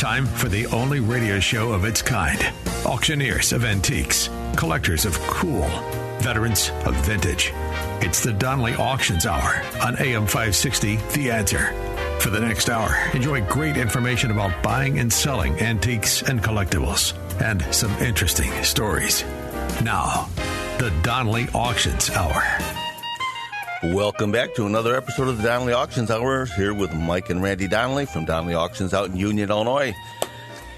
Time for the only radio show of its kind. Auctioneers of antiques, collectors of cool, veterans of vintage. It's the Donnelly Auctions Hour on AM 560, The Answer. For the next hour, enjoy great information about buying and selling antiques and collectibles, and some interesting stories. Now, the Donnelly Auctions Hour. Welcome back to another episode of the Donnelly Auctions Hour, here with Mike and Randy Donnelly from Donnelly Auctions out in Union, Illinois.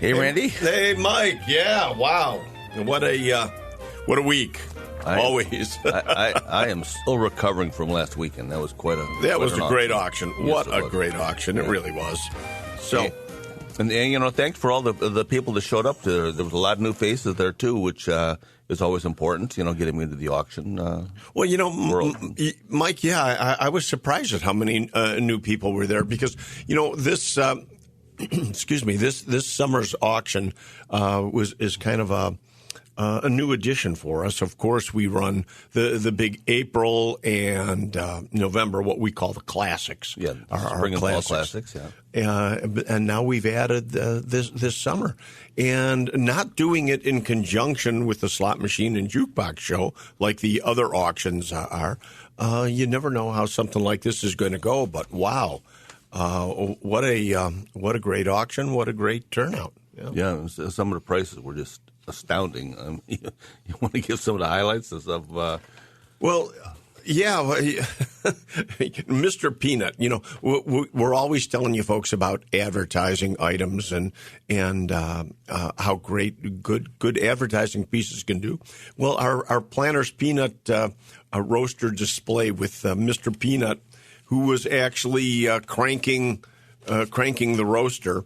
Hey, Randy. Hey, Mike. Yeah, wow. What a week. Always. I am still recovering from last weekend. That was quite a That was a great auction. Yes, What a great auction. It really was. So, and you know, thanks for all the people that showed up. There was a lot of new faces there too, which is always important. You know, getting into the auction. well, you know, Mike. Yeah, I was surprised at how many new people were there because you know this. Excuse me. This summer's auction is kind of a new addition for us. Of course, we run the big April and November, what we call the classics. Yeah, our spring and fall classics. Yeah, and now we've added this summer, and not doing it in conjunction with the slot machine and jukebox show like the other auctions are. You never know how something like this is going to go, but wow, what a great auction! What a great turnout! Yeah, some of the prices were just astounding. You want to give some of the highlights of? Well, yeah, Mr. Peanut. You know, we're always telling you folks about advertising items and how great good advertising pieces can do. Well, our Planters Peanut roaster display with Mr. Peanut, who was actually cranking the roaster.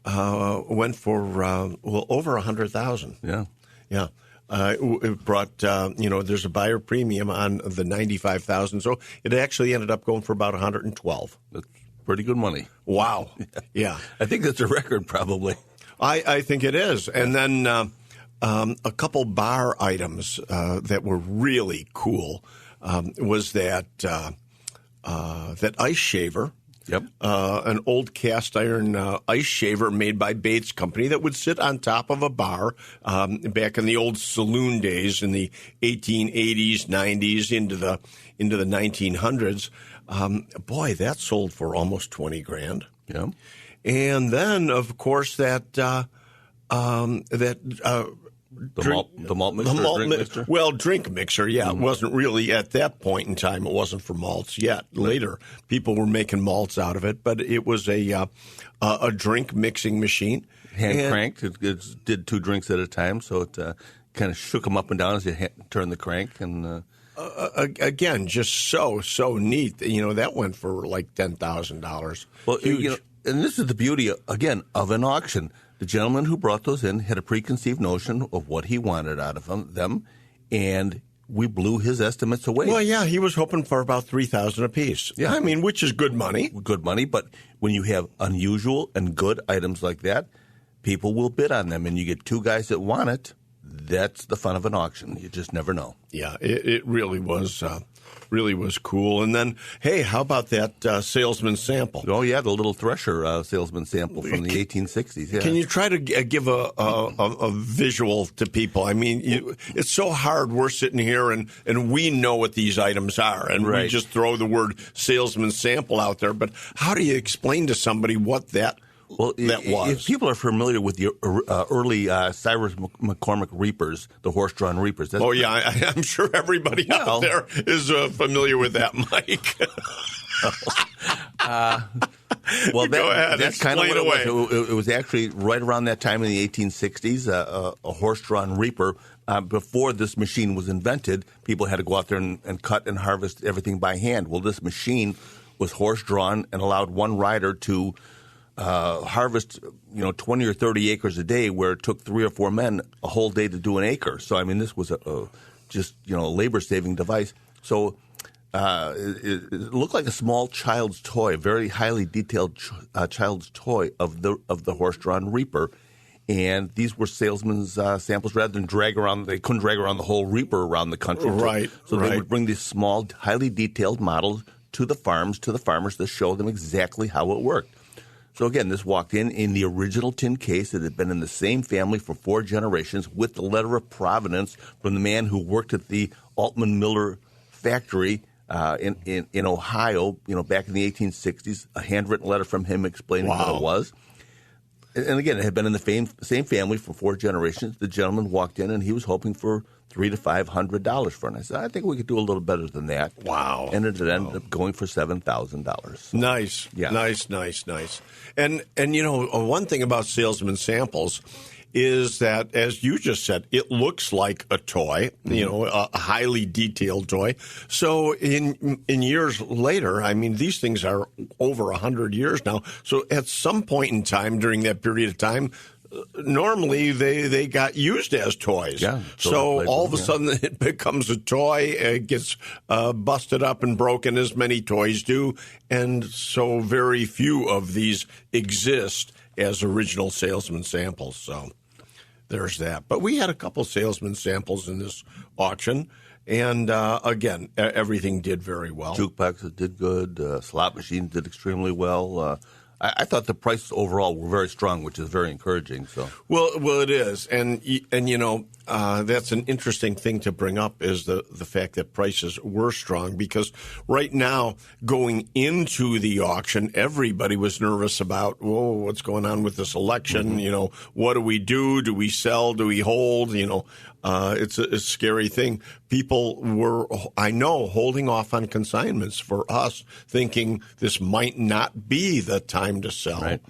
Went for over $100,000. Yeah. It brought there's a buyer premium on the $95,000, so it actually ended up going for about $112,000. That's pretty good money. Wow. Yeah. I think that's a record, probably. I think it is. And then a couple bar items that were really cool was that ice shaver. Yep. An old cast iron ice shaver made by Bates Company that would sit on top of a bar back in the old saloon days in the 1880s, 90s, into the 1900s. Boy, that sold for almost $20,000. Yeah. And then, of course, the malt mixer? Well, drink mixer, yeah. Mm-hmm. It wasn't really at that point in time. It wasn't for malts yet. Later, people were making malts out of it, but it was a drink mixing machine. Hand cranked. It did 2 drinks at a time, so it kind of shook them up and down as you turned the crank. And again, just so neat. You know, that went for like $10,000. Well, huge. You know, and this is the beauty of an auction. The gentleman who brought those in had a preconceived notion of what he wanted out of them, and we blew his estimates away. Well, yeah, he was hoping for about $3,000 apiece. Yeah, I mean, which is good money. Good money, but when you have unusual and good items like that, people will bid on them, and you get 2 guys that want it. That's the fun of an auction. You just never know. Yeah, it really was. Really was cool. And then, hey, how about that salesman sample? Oh, yeah, the little Thresher salesman sample from the 1860s. Yeah. Can you try to give a visual to people? I mean, it's so hard. We're sitting here and we know what these items are, and we just throw the word salesman sample out there. But how do you explain to somebody what that was? If people are familiar with the early Cyrus McCormick Reapers, the horse-drawn Reapers. I'm sure everybody out there is familiar with that, Mike. Go ahead. That's kind of what it was. It was actually right around that time in the 1860s, a horse-drawn Reaper. Before this machine was invented, people had to go out there and cut and harvest everything by hand. Well, this machine was horse-drawn and allowed one rider to harvest, 20 or 30 acres a day, where it took 3 or 4 men a whole day to do an acre. So, I mean, this was a labor-saving device. So it looked like a small child's toy, a very highly detailed child's toy of the horse-drawn Reaper. And these were salesmen's samples. Rather than they couldn't drag around the whole Reaper around the country. Right. So they would bring these small, highly detailed models to the farmers to show them exactly how it worked. So again, this walked in the original tin case that had been in the same family for 4 generations with the letter of provenance from the man who worked at the Altman Miller factory in Ohio, back in the 1860s, a handwritten letter from him explaining what it was. And again, it had been in the same family for 4 generations. The gentleman walked in, and he was hoping for $300 to $500 for it. And I said, I think we could do a little better than that. Wow. And it ended up going for $7,000. So, nice. Yeah. Nice. And one thing about salesman samples is that, as you just said, it looks like a toy, a highly detailed toy. So in years later, I mean, these things are over 100 years now. So at some point in time during that period of time, normally they got used as toys. Yeah, so all of a sudden it becomes a toy, it gets busted up and broken, as many toys do. And so very few of these exist as original salesman samples. So there's that. But we had a couple salesman samples in this auction. And, again, everything did very well. Jukeboxes did good. Slot machines did extremely well. I thought the prices overall were very strong, which is very encouraging. So, well, it is, and that's an interesting thing to bring up is the fact that prices were strong, because right now going into the auction, everybody was nervous about what's going on with this election. What do we do? Do we sell? Do we hold? It's a scary thing. People were, I know, holding off on consignments for us, thinking this might not be the time to sell. Right.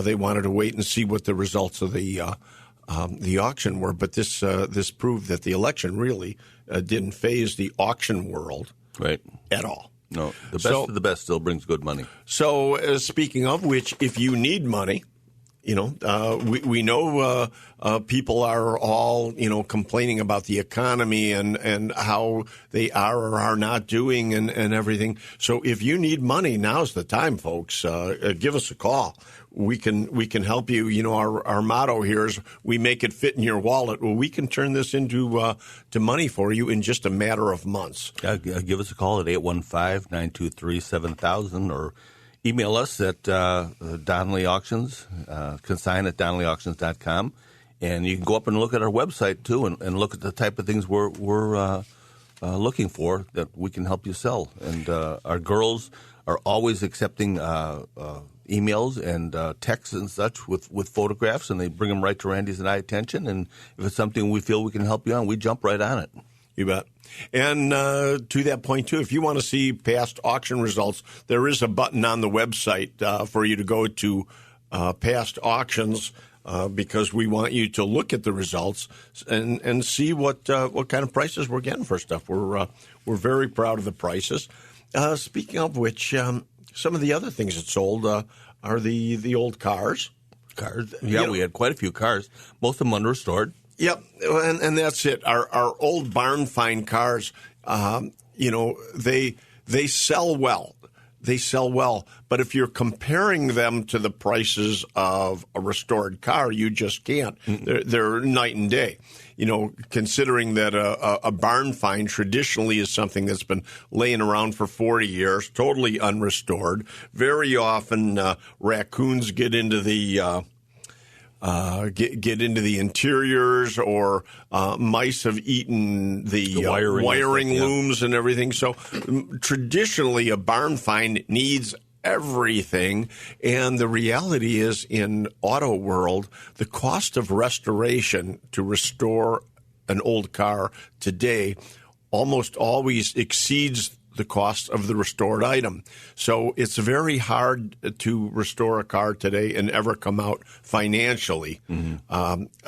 They wanted to wait and see what the results of the auction were. But this proved that the election really didn't faze the auction world at all. No, the best of the best still brings good money. So speaking of which, if you need money, we know people are all, complaining about the economy and how they are or are not doing and everything. So if you need money, now's the time, folks. Give us a call. We can help you. Our motto here is we make it fit in your wallet. Well, we can turn this into to money for you in just a matter of months. Give us a call at 815-923-7000 or email us at Donnelly Auctions, consign at DonnellyAuctions.com. And you can go up and look at our website, too, and look at the type of things we're looking for that we can help you sell. And our girls are always accepting emails and texts and such with photographs, and they bring them right to Randy's and I attention. And if it's something we feel we can help you on, we jump right on it. You bet. And to that point, too, if you want to see past auction results, there is a button on the website for you to go to past auctions because we want you to look at the results and see what kind of prices we're getting for stuff. We're very proud of the prices. Speaking of which, some of the other things that sold are the old cars. Yeah, we had quite a few cars, most of them unrestored. Yep, and that's it. Our old barn find cars, they sell well. They sell well, but if you're comparing them to the prices of a restored car, you just can't. They're night and day. Considering that a barn find traditionally is something that's been laying around for 40 years, totally unrestored. Very often, raccoons get into the get into the interiors, or mice have eaten the wiring looms and everything. So traditionally, a barn find needs everything. And the reality is, in auto world, the cost of restoration to restore an old car today almost always exceeds the cost of the restored item. So it's very hard to restore a car today and ever come out financially.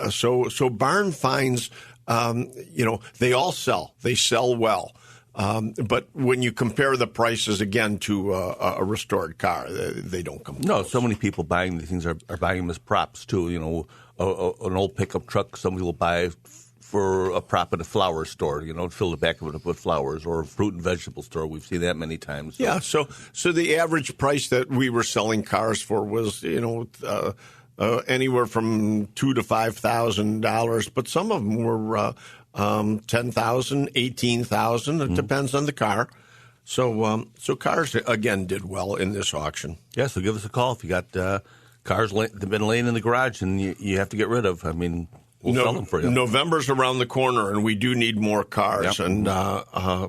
So barn finds, they all sell. They sell well. But when you compare the prices again to a restored car, they don't come close. No, so many people buying these things are buying them as props too. An old pickup truck somebody will buy for a prop at a flower store, fill the back of it up with flowers, or a fruit and vegetable store. We've seen that many times. So. Yeah, so the average price that we were selling cars for was, anywhere from $2,000 to $5,000, but some of them were $10,000, $18,000. It depends on the car. So cars, again, did well in this auction. Yeah, so give us a call if you got cars that have been laying in the garage and you have to get rid of. I mean, we'll sell them for you. November's around the corner, and we do need more cars. Yep. And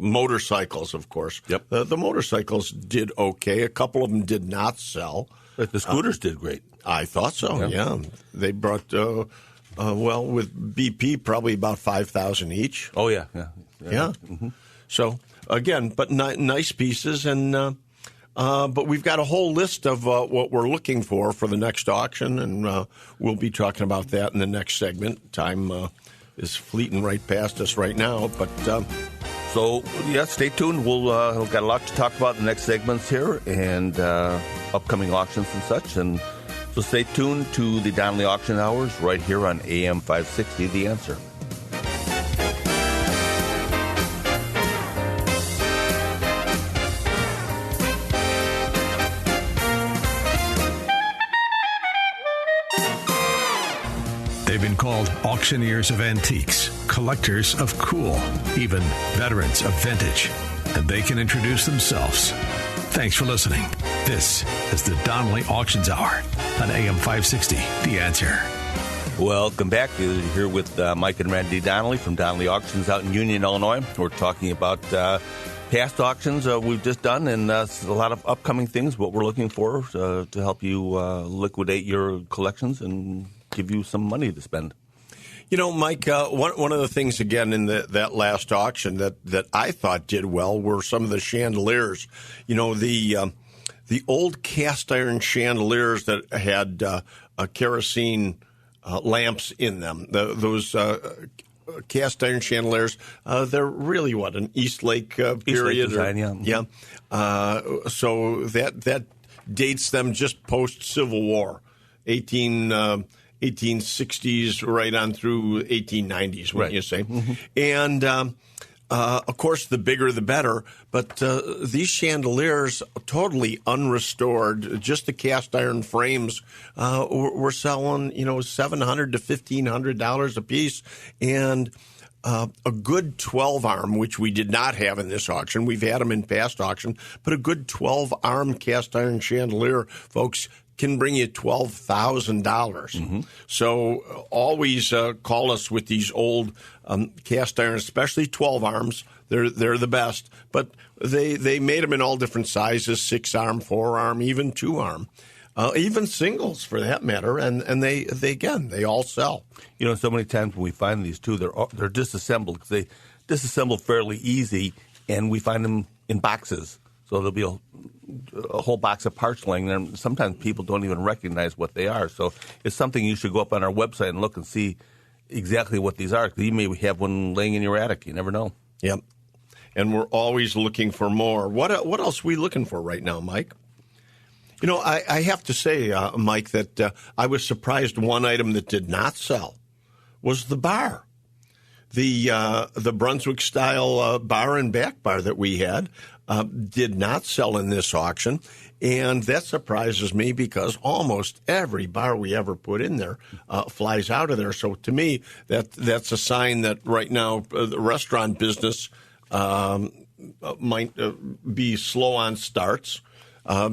motorcycles, of course. Yep. The motorcycles did okay. A couple of them did not sell. But the scooters did great. I thought so, yeah. They brought, with BP, probably about 5,000 each. Oh, yeah. Yeah. Mm-hmm. So, again, but nice pieces. And but we've got a whole list of what we're looking for the next auction, and we'll be talking about that in the next segment. Time is fleeting right past us right now, but... So, yeah, stay tuned. We've got a lot to talk about in the next segments here and upcoming auctions and such. And so stay tuned to the Donnelly Auction Hours right here on AM 560, The Answer. They've been called auctioneers of antiques, collectors of cool, even veterans of vintage. And they can introduce themselves. Thanks for listening. This is the Donnelly Auctions Hour on AM 560, The Answer. Welcome back. You're here with Mike and Randy Donnelly from Donnelly Auctions out in Union, Illinois. We're talking about past auctions we've just done and a lot of upcoming things, what we're looking for to help you liquidate your collections and give you some money to spend. You know, Mike, one of the things, again, in that last auction that I thought did well were some of the chandeliers. You know, the old cast iron chandeliers that had kerosene lamps in them. Those cast iron chandeliers, they're really, an East Lake period? East Lake design, yeah. So that dates them just post-Civil War, 1860s right on through 1890s, wouldn't you say? Mm-hmm. And, of course, the bigger the better. But these chandeliers, totally unrestored, just the cast iron frames, were selling, $700 to $1,500 a piece. And a good 12-arm, which we did not have in this auction. We've had them in past auction. But a good 12-arm cast iron chandelier, folks, can bring you $12,000. Mm-hmm. So always call us with these old cast iron, especially 12 arms. They're the best, but they made them in all different sizes: 6-arm, 4-arm, even 2-arm, even singles for that matter. And they all sell. You know, so many times when we find these too, they're disassembled because they disassemble fairly easy, and we find them in boxes. So there'll be a whole box of parts laying there. And sometimes people don't even recognize what they are. So it's something you should go up on our website and look and see exactly what these are. Because you may have one laying in your attic. You never know. Yep. And we're always looking for more. What else are we looking for right now, Mike? You know, I have to say, Mike, that I was surprised one item that did not sell was the bar. The Brunswick-style bar and back bar that we had did not sell in this auction, and that surprises me because almost every bar we ever put in there flies out of there. So to me, that's a sign that right now the restaurant business might be slow on starts.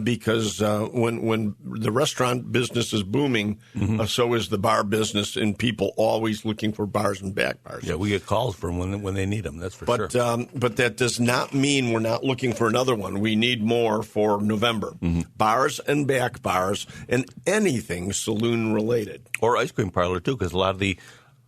Because when the restaurant business is booming, mm-hmm. So is the bar business, and people always looking for bars and back bars. Yeah, we get calls from when they need them. That's for sure. But that does not mean we're not looking for another one. We need more for November. Mm-hmm. Bars and back bars and anything saloon related, or ice cream parlor too, because a lot of the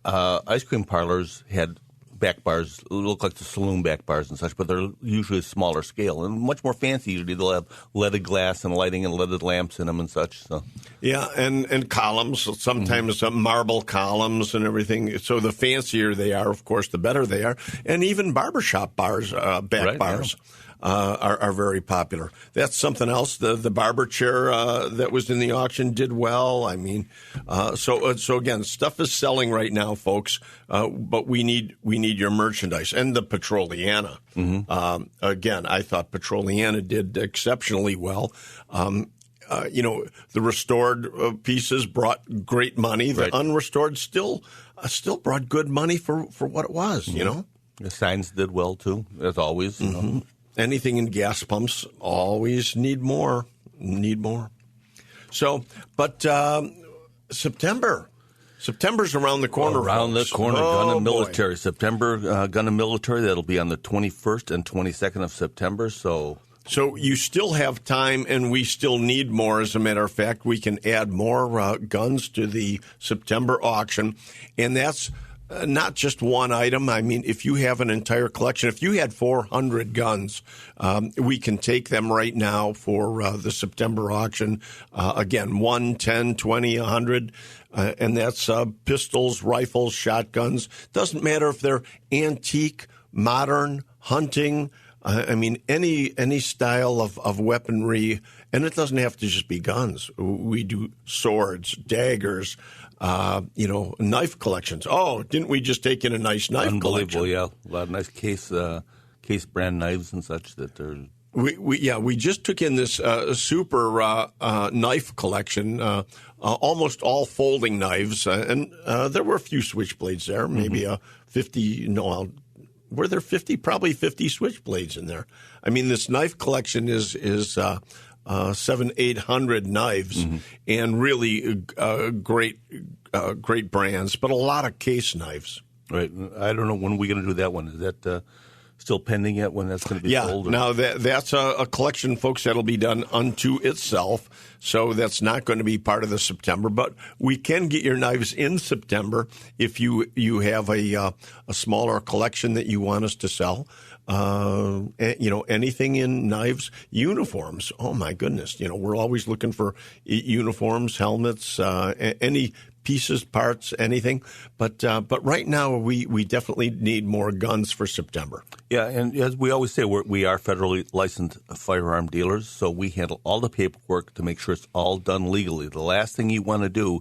ice cream parlors had back bars, look like the saloon back bars and such, but they're usually a smaller scale and much more fancy. Usually they'll have leaded glass and lighting and leaded lamps in them and such. So yeah, and columns, sometimes mm-hmm. Marble columns and everything. So the fancier they are, of course, the better they are. And even barbershop bars, back bars. Yeah. Are very popular. That's something else. The barber chair that was in the auction did well. I mean, so again, stuff is selling right now, folks. But we need your merchandise and the Petroliana. Mm-hmm. Again, I thought Petroliana did exceptionally well. The restored pieces brought great money. The unrestored still brought good money for what it was. Mm-hmm. You know, the signs did well too, as always. Mm-hmm. anything in gas pumps, always need more. So, but September's around the corner. Around folks. the corner, Oh, Gun and boy. Military. September, Gun and Military. That'll be on the 21st and 22nd of September. So you still have time, and we still need more. As a matter of fact, we can add more guns to the September auction, and that's not just one item. I mean, if you have an entire collection, if you had 400 guns, we can take them right now for the September auction. Again, 1, 10, 20, 100, and that's pistols, rifles, shotguns. Doesn't matter if they're antique, modern, hunting. I mean, any style of weaponry, and it doesn't have to just be guns. We do swords, daggers, knife collections. Oh, didn't we just take in a nice knife unbelievable, collection? yeah. A lot of nice case brand knives and such that are. We just took in this super knife collection, almost all folding knives, and there were a few switchblades there, maybe 50. No, were there 50? Probably 50 switchblades in there. I mean, this knife collection is 700-800 knives, and really great brands, but a lot of case knives. Right. I don't know when we're going to do that one. Is that still pending yet? When that's going to be sold? Yeah. Now that's a collection, folks, that'll be done unto itself. So that's not going to be part of the September, but we can get your knives in September if you have a smaller collection that you want us to sell. Anything in knives, uniforms. Oh my goodness. We're always looking for uniforms, helmets, any pieces, parts, anything. But right now we definitely need more guns for September. Yeah, and as we always say, we are federally licensed firearm dealers, so we handle all the paperwork to make sure it's all done legally. The last thing you want to do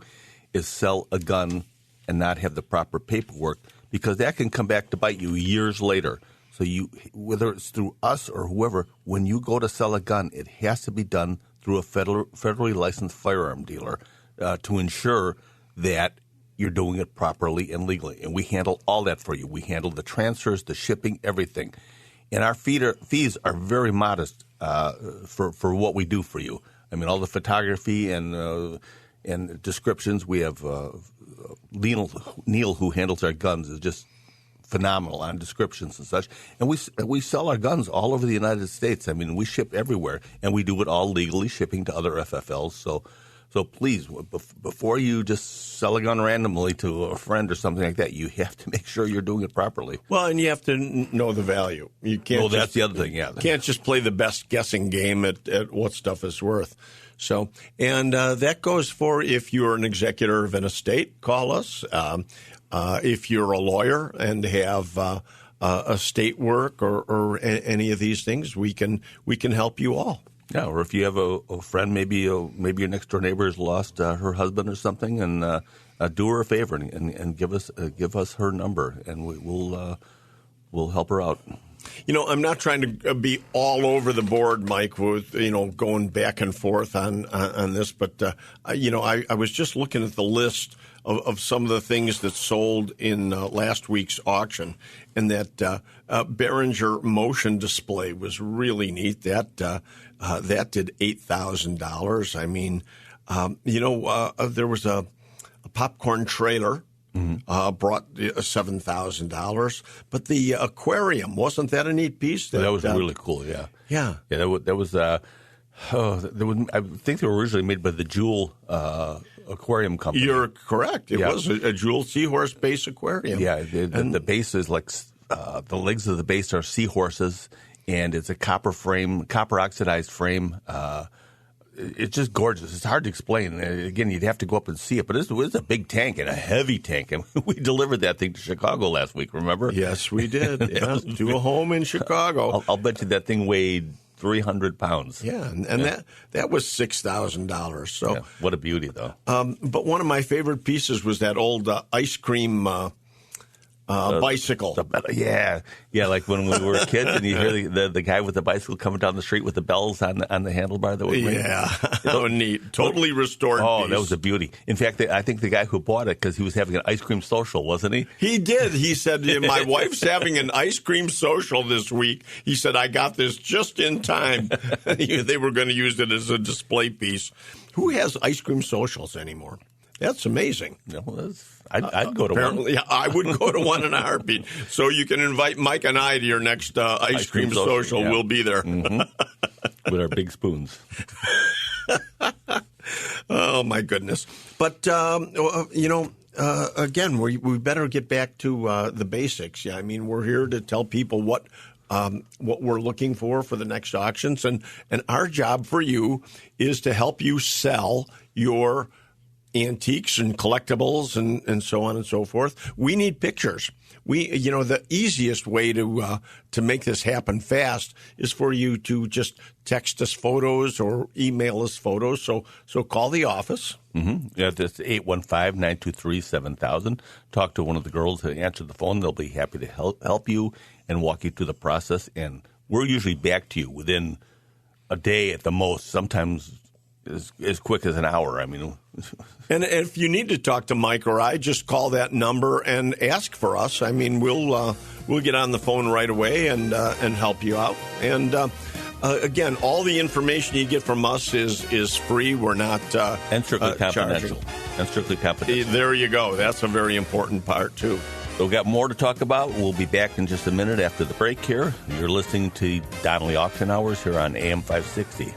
is sell a gun and not have the proper paperwork, because that can come back to bite you years later. So whether it's through us or whoever, when you go to sell a gun, it has to be done through a federally licensed firearm dealer to ensure that you're doing it properly and legally. And we handle all that for you. We handle the transfers, the shipping, everything. And our fees are very modest for what we do for you. I mean, all the photography and descriptions. We have Neil, who handles our guns, is just phenomenal on descriptions and such. And we sell our guns all over the United States. I mean, we ship everywhere, and we do it all legally, shipping to other FFLs. So please, before you just sell a gun randomly to a friend or something like that, you have to make sure you're doing it properly. Well, and you have to know the value. You can't. Well, that's the other thing. Yeah, you can't just play the best guessing game at what stuff is worth. So, and that goes for if you're an executor of an estate, call us. If you're a lawyer and have estate work or any of these things, we can help you all. Yeah, or if you have a friend, maybe your next door neighbor has lost her husband or something, and do her a favor and give us her number, and we'll help her out. I'm not trying to be all over the board, Mike, with going back and forth on this, but I was just looking at the list of some of the things that sold in last week's auction, and that Behringer motion display was really neat. That did $8,000. I mean, there was a popcorn trailer. Brought $7,000, but the aquarium, wasn't that a neat piece? That was really cool. Yeah. That was. I think they were originally made by the Jewel Aquarium Company. You're correct. It was a Jewel Seahorse base aquarium. Yeah, the base is like the legs of the base are seahorses, and it's a copper oxidized frame. It's just gorgeous. It's hard to explain. Again, you'd have to go up and see it. But it was a big tank and a heavy tank. And we delivered that thing to Chicago last week, remember? Yes, we did. To a home in Chicago. I'll bet you that thing weighed 300 pounds. Yeah, and that was $6,000. So what a beauty, though. But one of my favorite pieces was that old ice cream bicycle. Yeah, like when we were kids, and you hear the guy with the bicycle coming down the street with the bells on the handlebar. That was so neat. Totally restored. Oh, piece. That was a beauty. In fact, I think the guy who bought it, because he was having an ice cream social, wasn't he? He did. He said, "My wife's having an ice cream social this week." He said, "I got this just in time." They were going to use it as a display piece. Who has ice cream socials anymore? That's amazing. No, I'd go to one. Yeah, I would go to one in a heartbeat. So you can invite Mike and I to your next ice cream social. Yeah. We'll be there. Mm-hmm. With our big spoons. Oh, my goodness. But, again, we better get back to the basics. Yeah, I mean, we're here to tell people what we're looking for the next auctions. And our job for you is to help you sell your antiques and collectibles and so on and so forth. We need pictures. The easiest way to make this happen fast is for you to just text us photos or email us photos. So call the office. Mm-hmm. Yeah, that's 815-923-7000. Talk to one of the girls who answer the phone. They'll be happy to help you and walk you through the process. And we're usually back to you within a day at the most, sometimes as quick as an hour. I mean, and if you need to talk to Mike or I, just call that number and ask for us. I mean, we'll get on the phone right away and help you out. And again, all the information you get from us is free. We're not and strictly confidential. Charging. And strictly confidential. There you go. That's a very important part too. So we've got more to talk about. We'll be back in just a minute after the break here. You're listening to Donnelly Auction Hours here on AM 560.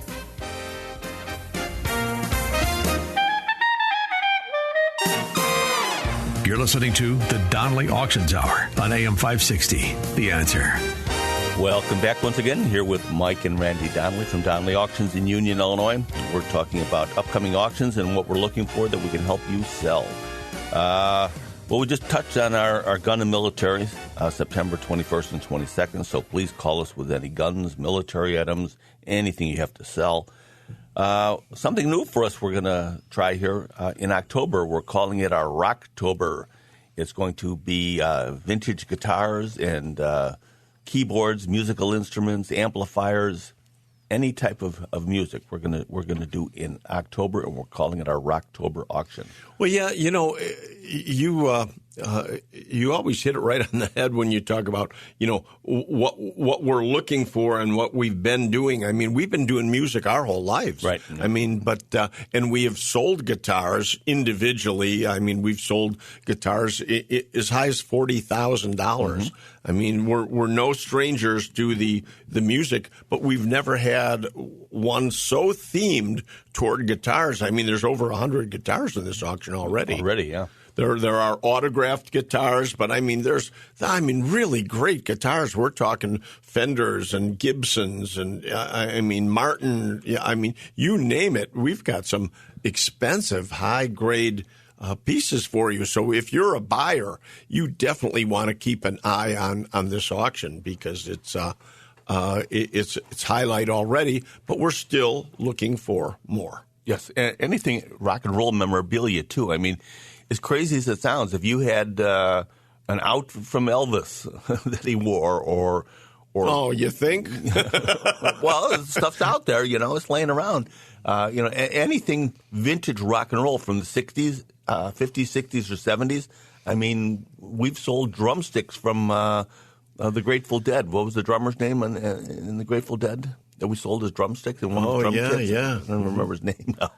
You're listening to the Donnelly Auctions Hour on AM 560. The Answer. Welcome back once again, here with Mike and Randy Donnelly from Donnelly Auctions in Union, Illinois. We're talking about upcoming auctions and what we're looking for that we can help you sell. We just touched on our gun and military, September 21st and 22nd, so please call us with any guns, military items, anything you have to sell. Something new for us we're going to try here in October. We're calling it our Rocktober. It's going to be vintage guitars and keyboards, musical instruments, amplifiers, any type of music we're gonna do in October, and we're calling it our Rocktober auction. Well, yeah, you always hit it right on the head when you talk about what we're looking for and what we've been doing. I mean, we've been doing music our whole lives, right? I mean, but and we have sold guitars individually. I mean, we've sold guitars as high as $40,000. Mm-hmm. I mean, we're no strangers to the music, but we've never had one so themed toward guitars. I mean, there's over 100 guitars in this auction already. Yeah. There are autographed guitars, but I mean, there's really great guitars. We're talking Fenders and Gibsons and Martin. Yeah, I mean, you name it. We've got some expensive, high grade pieces for you. So if you're a buyer, you definitely want to keep an eye on this auction because it's highlight already, but we're still looking for more. Yes, anything rock and roll memorabilia too. I mean, as crazy as it sounds, if you had an out from Elvis that he wore, or oh, you think? Well, stuff's out there. It's laying around. Anything vintage rock and roll from the 60s, 50s, 60s, or 70s. I mean, we've sold drumsticks from the Grateful Dead. What was the drummer's name in the Grateful Dead that we sold as drumsticks? And one of the drum kits? Yeah. I don't remember his name now.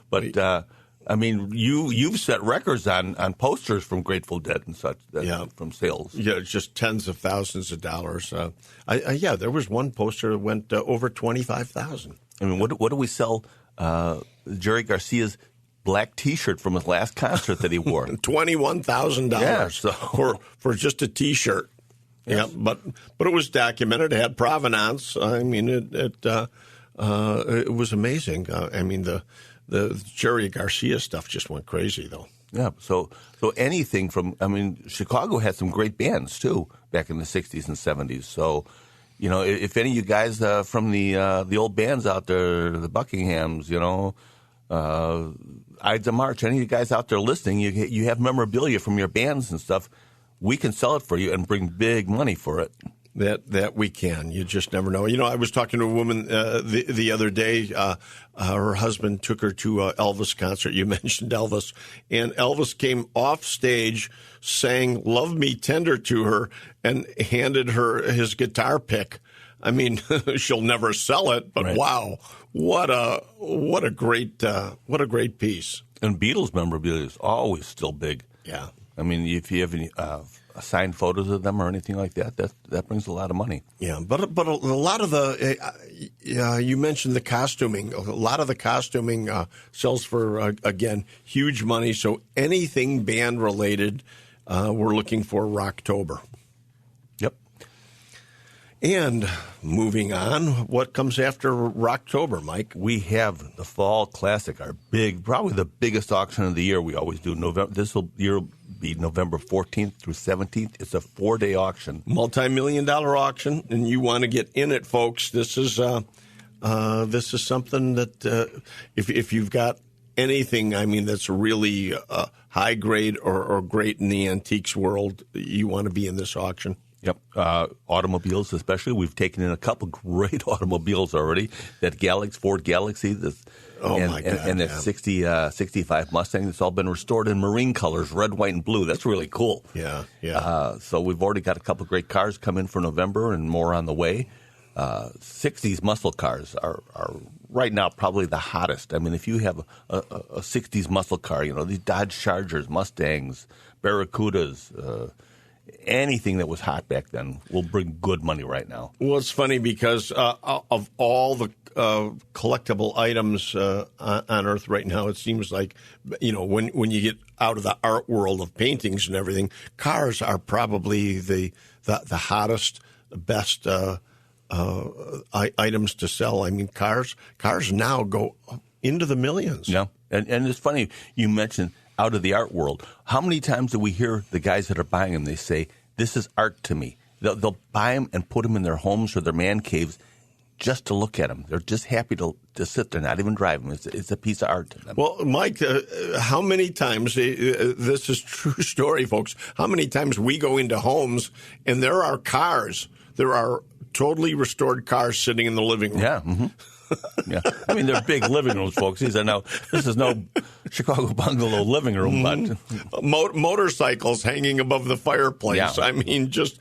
But I mean, you've set records on posters from Grateful Dead and such from sales. Yeah, just tens of thousands of dollars. There was one poster that went over $25,000. I mean, what do we sell? Jerry Garcia's black T-shirt from his last concert that he wore. $21,000 for just a T-shirt. Yes. Yeah, but it was documented. It had provenance. I mean, it was amazing. I mean, the Jerry Garcia stuff just went crazy, though. Yeah. So anything from, I mean, Chicago had some great bands too back in the 60s and 70s. So, if any of you guys from the old bands out there, the Buckinghams, Ides of March, any of you guys out there listening, you have memorabilia from your bands and stuff. we can sell it for you and bring big money for it. That we can. You just never know. I was talking to a woman the other day. Her husband took her to an Elvis concert. You mentioned Elvis. And Elvis came off stage, sang Love Me Tender to her, and handed her his guitar pick. I mean, she'll never sell it, but right. Wow, what a great piece. And Beatles memorabilia is always still big. Yeah. I mean, if you have any signed photos of them or anything like that, that brings a lot of money. Yeah, but a lot of the you mentioned the costuming. A lot of the costuming sells for again huge money. So anything band related, we're looking for Rocktober. Yep. And moving on, what comes after Rocktober, Mike? We have the Fall Classic, our probably the biggest auction of the year. We always do November. This year will be November 14th through 17th. It's a 4-day auction, multi-million-dollar auction, and you want to get in it, folks. This is something that if you've got anything, I mean, that's really high grade or great in the antiques world, you want to be in this auction. Yep. Automobiles, especially. We've taken in a couple great automobiles already. That Ford Galaxy, my God, and that 65 Mustang. It's all been restored in marine colors, red, white, and blue. That's really cool. Yeah. So we've already got a couple great cars come in for November and more on the way. 60s muscle cars are right now probably the hottest. I mean, if you have a 60s muscle car, these Dodge Chargers, Mustangs, Barracudas, anything that was hot back then will bring good money right now. Well, it's funny because of all the collectible items on Earth right now, it seems like, when you get out of the art world of paintings and everything, cars are probably the hottest, best items to sell. I mean, cars now go into the millions. Yeah, and it's funny you mentioned out of the art world. How many times do we hear the guys that are buying them, they say, this is art to me. They'll buy them and put them in their homes or their man caves just to look at them. They're just happy to sit there, not even drive them. It's a piece of art to them. Well, Mike, how many times, this is true story, folks, how many times we go into homes and there are totally restored cars sitting in the living room. Yeah, mm-hmm. Yeah, I mean, they're big living rooms, folks. This is no Chicago bungalow living room, but motorcycles hanging above the fireplace. Yeah. I mean, just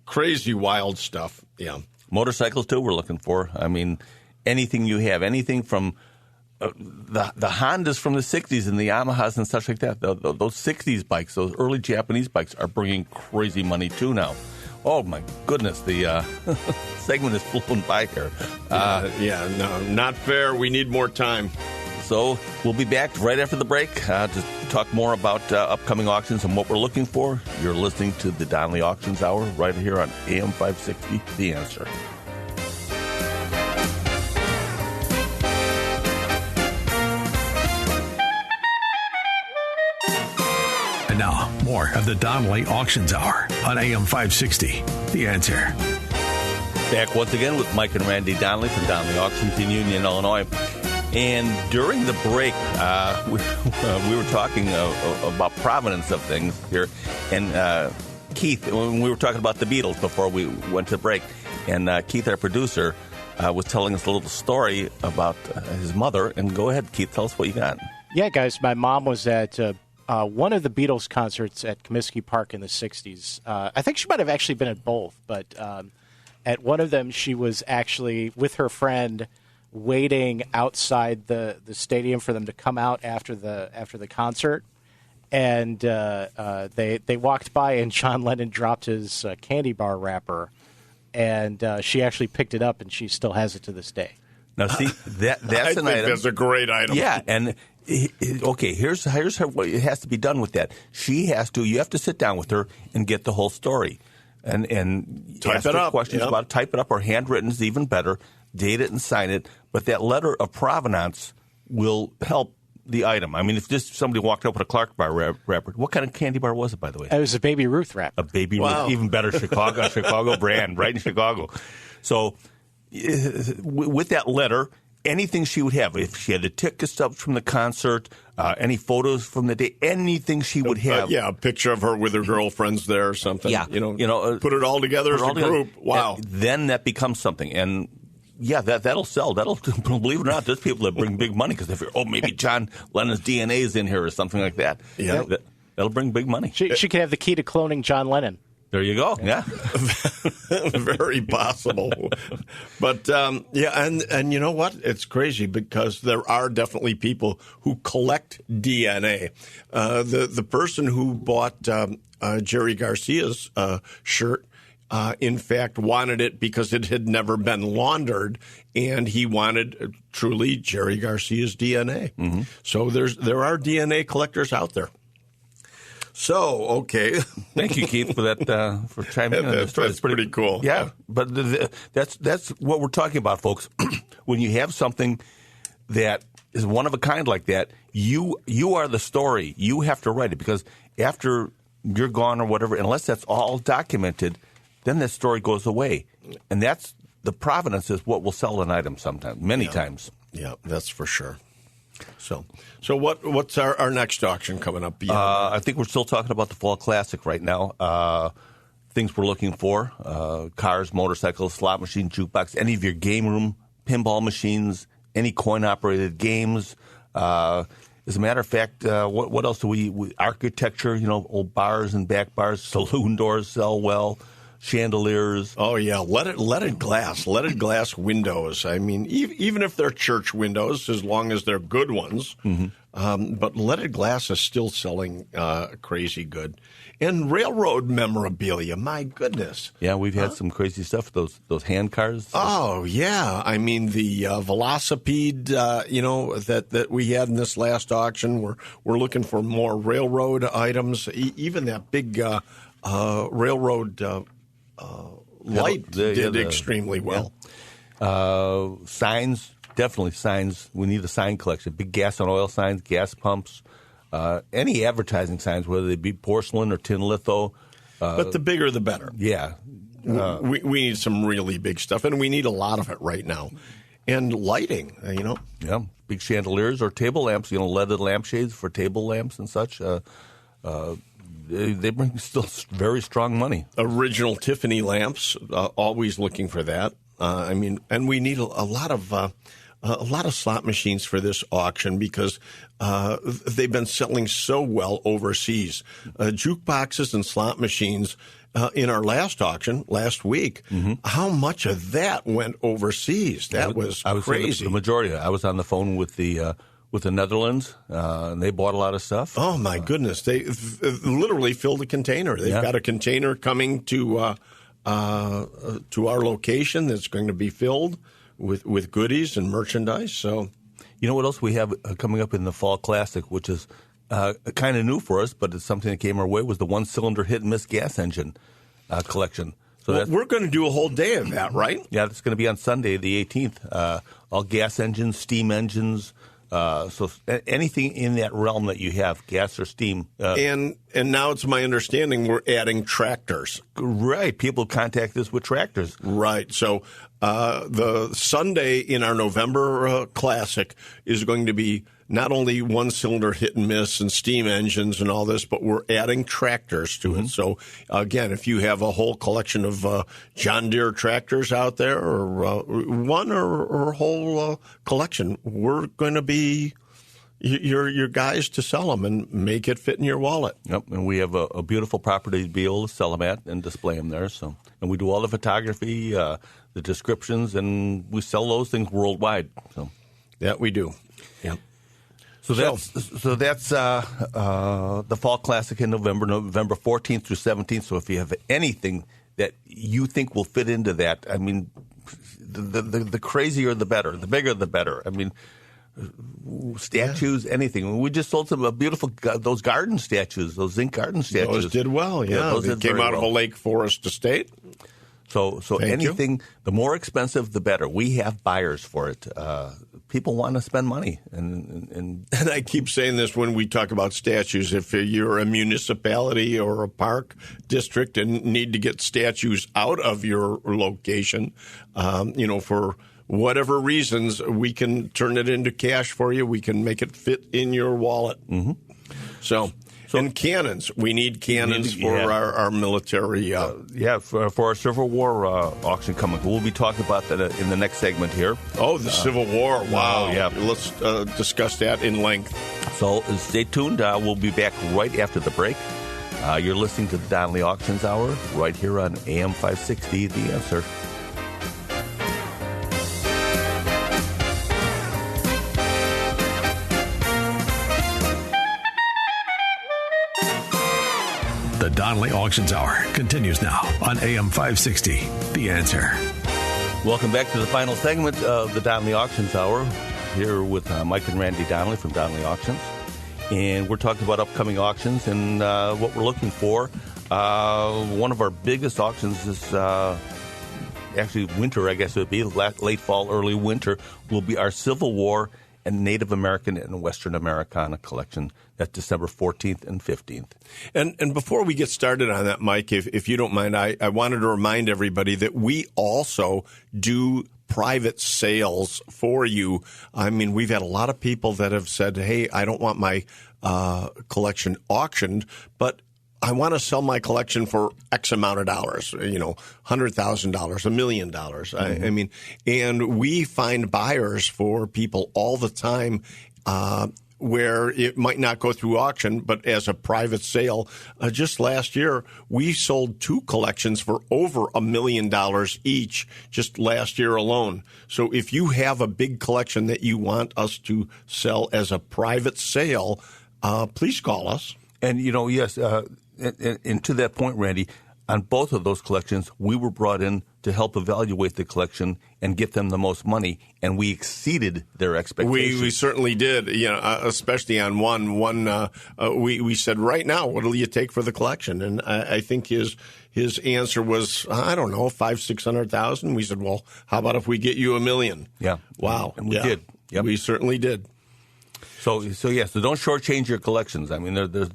crazy, wild stuff. Yeah, motorcycles too. We're looking for. I mean, anything you have, anything from the Hondas from the '60s and the Yamahas and such like that. Those '60s bikes, those early Japanese bikes, are bringing crazy money too now. Oh, my goodness, the segment is flown by here. No, not fair. We need more time. So we'll be back right after the break to talk more about upcoming auctions and what we're looking for. You're listening to the Donnelly Auctions Hour right here on AM 560, The Answer. And now, more of the Donnelly Auctions Hour on AM 560. The Answer. Back once again with Mike and Randy Donnelly from Donnelly Auctions in Union, Illinois. And during the break, we were talking about provenance of things here. And Keith, when we were talking about the Beatles before we went to break, and Keith, our producer, was telling us a little story about his mother. And go ahead, Keith, tell us what you got. Yeah, guys, my mom was at one of the Beatles concerts at Comiskey Park in the 60s. I think she might have actually been at both, but at one of them she was actually with her friend waiting outside the stadium for them to come out after the concert. And they walked by and John Lennon dropped his candy bar wrapper, and she actually picked it up and she still has it to this day. Now, see, that's an item. That's a great item. Yeah, and okay, here's how what it has to be done with that. You have to sit down with her and get the whole story, and type ask it her up. questions about it. Type it up, or handwritten is even better. Date it and sign it. But that letter of provenance will help the item. I mean, if just somebody walked up with a Clark bar wrapper, what kind of candy bar was it, by the way? It was a Baby Ruth wrapper. A Baby Ruth, even better, Chicago brand, right in Chicago. So with that letter, anything she would have. If she had the ticket stubs from the concert, any photos from the day, anything she would have. A picture of her with her girlfriends there or something. Yeah. Put it all together as a group. Wow. And then that becomes something. And yeah, that'll sell. That'll, believe it or not, there's people that bring big money because they figure, maybe John Lennon's DNA is in here or something like that. Yeah. That'll bring big money. She could have the key to cloning John Lennon. There you go. Yeah. Very possible. But, and you know what? It's crazy because there are definitely people who collect DNA. The person who bought Jerry Garcia's shirt, in fact, wanted it because it had never been laundered, and he wanted truly Jerry Garcia's DNA. Mm-hmm. So there are DNA collectors out there. So, okay. Thank you, Keith, for that for chiming in. That's pretty cool. Yeah, but that's what we're talking about, folks. When you have something that is one of a kind like that, you are the story. You have to write it because after you're gone or whatever, unless that's all documented, then that story goes away. And that's the provenance is what will sell an item sometimes, many times. Yeah, that's for sure. So what's our next auction coming up? I think we're still talking about the Fall Classic right now. Things we're looking for, cars, motorcycles, slot machine, jukebox, any of your game room, pinball machines, any coin-operated games. As a matter of fact, what else do we architecture, old bars and back bars, saloon doors sell well. Chandeliers. Oh yeah, leaded glass windows. I mean, even if they're church windows, as long as they're good ones. Mm-hmm. But leaded glass is still selling crazy good. And railroad memorabilia, my goodness. Yeah, we've had some crazy stuff. Those hand cars. Oh yeah, I mean the Velocipede, that we had in this last auction. We're looking for more railroad items. Even that big railroad. Light did extremely well. Yeah. Signs, definitely signs. We need a sign collection. Big gas and oil signs, gas pumps, any advertising signs, whether they be porcelain or tin litho. But the bigger, the better. Yeah. We need some really big stuff, and we need a lot of it right now. And lighting, Yeah, big chandeliers or table lamps, leaded lampshades for table lamps and such. They bring still very strong money. Original Tiffany lamps, always looking for that. And we need a lot of slot machines for this auction because they've been selling so well overseas. Jukeboxes and slot machines in our last auction last week. Mm-hmm. How much of that went overseas? That was crazy. The majority. I was on the phone with the Netherlands, and they bought a lot of stuff. Oh, my goodness. They literally filled a container. They've got a container coming to our location that's going to be filled with goodies and merchandise. So, you know what else we have coming up in the Fall Classic, which is kind of new for us, but it's something that came our way, was the one-cylinder hit-and-miss gas engine collection. So we're going to do a whole day of that, right? Yeah, it's going to be on Sunday, the 18th. All gas engines, steam engines, so anything in that realm that you have, gas or steam. And now it's my understanding we're adding tractors. Right. People contact us with tractors. Right. So the Sunday in our November Classic is going to be not only one-cylinder hit and miss and steam engines and all this, but we're adding tractors to it. So, again, if you have a whole collection of John Deere tractors out there or one or a whole collection, we're going to be your guys to sell them and make it fit in your wallet. Yep, and we have a beautiful property to be able to sell them at and display them there. So, and we do all the photography, the descriptions, and we sell those things worldwide. So, that we do. Yep. So that's the Fall Classic in November 14th through 17th. So if you have anything that you think will fit into that, I mean, the crazier the better, the bigger the better. I mean, statues, anything. We just sold some beautiful those garden statues, those zinc garden statues. Those did well. Yeah, those they came out of a Lake Forest estate. So anything, the more expensive, the better. We have buyers for it. People want to spend money. And I keep saying this when we talk about statues. If you're a municipality or a park district and need to get statues out of your location, for whatever reasons, we can turn it into cash for you. We can make it fit in your wallet. Mm-hmm. So, and cannons. We need cannons for our military. For our Civil War auction coming. We'll be talking about that in the next segment here. Oh, the Civil War. Wow. Yeah. Let's discuss that in length. So stay tuned. We'll be back right after the break. You're listening to the Donnelly Auctions Hour right here on AM 560, The Answer. The Donnelly Auctions Hour continues now on AM 560, The Answer. Welcome back to the final segment of the Donnelly Auctions Hour, here with Mike and Randy Donnelly from Donnelly Auctions. And we're talking about upcoming auctions and what we're looking for. One of our biggest auctions is actually winter, I guess it would be, late fall, early winter, will be our Civil War and Native American and Western Americana collection. That's December 14th and 15th. And before we get started on that, Mike, if you don't mind, I wanted to remind everybody that we also do private sales for you. I mean, we've had a lot of people that have said, hey, I don't want my collection auctioned, but I want to sell my collection for X amount of dollars, $100,000, $1 million. Mm-hmm. I mean, and we find buyers for people all the time where it might not go through auction, but as a private sale. Just last year, we sold 2 collections for over $1 million each just last year alone. So if you have a big collection that you want us to sell as a private sale, please call us. And, yes, and to that point, Randy, on both of those collections, we were brought in to help evaluate the collection and get them the most money, and we exceeded their expectations. We certainly did, especially on one. We said, right now, what will you take for the collection? And I think his answer was, I don't know, $500,000-$600,000. We said, well, how about if we get you $1 million? Yeah. Wow. And we did. Yep. We certainly did. So don't shortchange your collections. I mean, there's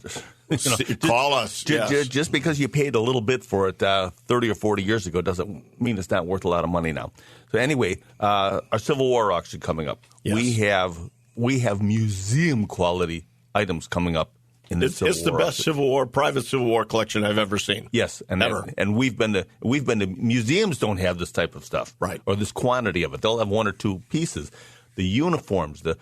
call us. Just because you paid a little bit for it 30 or 40 years ago doesn't mean it's not worth a lot of money now. So anyway, our Civil War auction coming up. Yes. We have museum quality items coming up in the Civil War. It's the best private Civil War collection I've ever seen. Yes, and we've been to museums don't have this type of stuff, right? Or this quantity of it. They'll have 1 or 2 pieces. The uniforms, the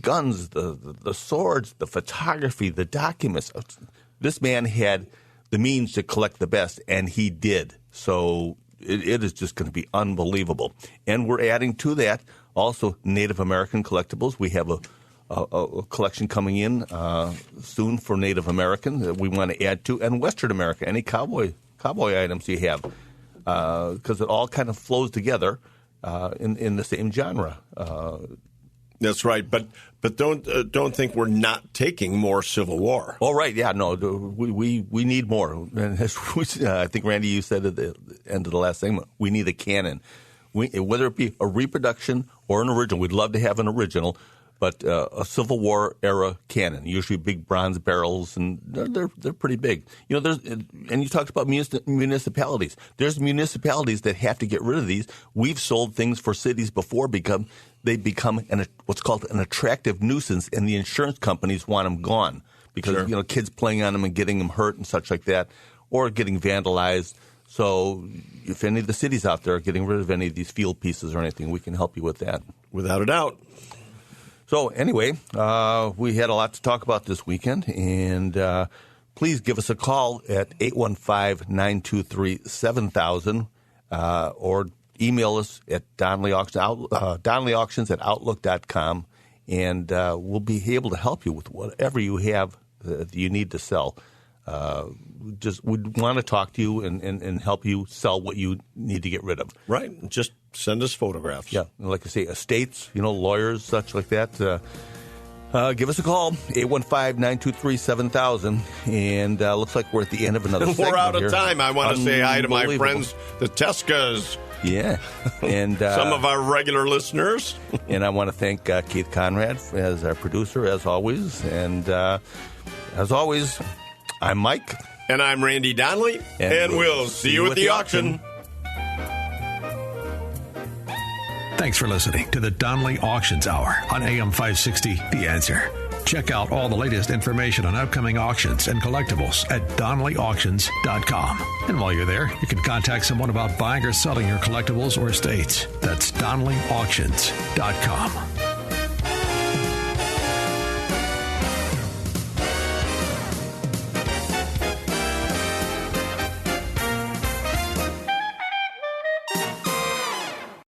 guns, the swords, the photography, the documents. This man had the means to collect the best, and he did. So it is just going to be unbelievable. And we're adding to that also Native American collectibles. We have a collection coming in soon for Native American that we want to add to, and Western America, any cowboy items you have, because it all kind of flows together in the same genre. That's right, but don't think we're not taking more Civil War. Oh, right, yeah, no, we need more. And I think, Randy, you said at the end of the last segment, we need a cannon. Whether it be a reproduction or an original, we'd love to have an original, but a Civil War era cannon, usually big bronze barrels, and they're pretty big. And you talked about municipalities. There's municipalities that have to get rid of these. We've sold things for cities before they become what's called an attractive nuisance, and the insurance companies want them gone because sure. Kids playing on them and getting them hurt and such like that, or getting vandalized. So if any of the cities out there are getting rid of any of these field pieces or anything, we can help you with that. Without a doubt. So anyway, we had a lot to talk about this weekend, and please give us a call at 815-923-7000 or email us at DonnellyAuctions@outlook.com, and we'll be able to help you with whatever you have that you need to sell. We'd want to talk to you and help you sell what you need to get rid of. Right. Just send us photographs. Yeah. Like I say, estates, lawyers, such like that. Give us a call, 815-923-7000. And looks like we're at the end of another segment. We're out of time. I want to say hi to my friends, the Teskas. Yeah. And some of our regular listeners. And I want to thank Keith Conrad as our producer, as always. And as always, I'm Mike. And I'm Randy Donnelly. And we'll see you at the auction. Thanks for listening to the Donnelly Auctions Hour on AM 560, The Answer. Check out all the latest information on upcoming auctions and collectibles at DonnellyAuctions.com. And while you're there, you can contact someone about buying or selling your collectibles or estates. That's DonnellyAuctions.com.